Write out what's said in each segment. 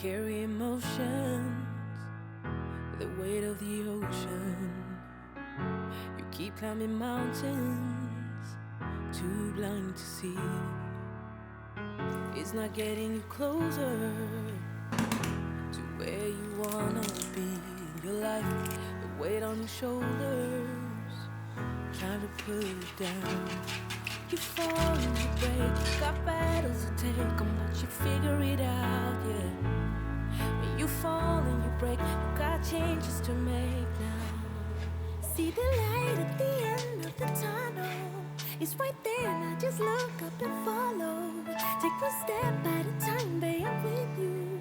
carry emotions, the weight of the ocean. You keep climbing mountains, too blind to see. It's not getting you closer to where you wanna be in your life. The weight on your shoulders, trying to pull you down. You fall and you break, you got battles to take on, but you figure it out, yeah. When you fall and you break, you got changes to make now. See the light at the end of the tunnel. It's right there, now just look up and follow. Take one step at a time, babe, I'm with you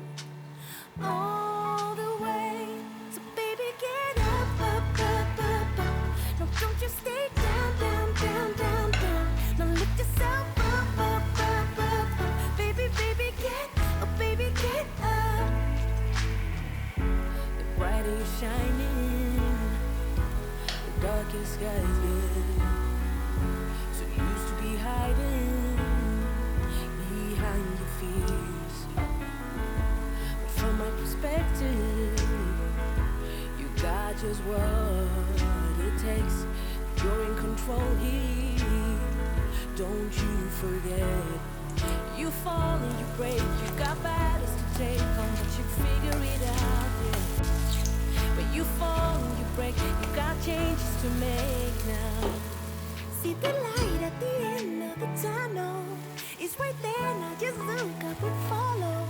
all the way. So baby, get up, up, up, up, up. No, don't you stay down, down, down, down, down. Now lift yourself up, up, up, up, up. Baby, baby, get up, baby, get up. The brighter you're shining, the darkest skies get. So you used to be hiding behind your fears, but from my perspective, you got just what it takes. You're in control here, don't you forget. You fall and you break, you got battles to take on, but you figure it out, yeah. But you fall and you break, you got changes to make now. See the light at the end of the tunnel. It's right there, now just look up and follow.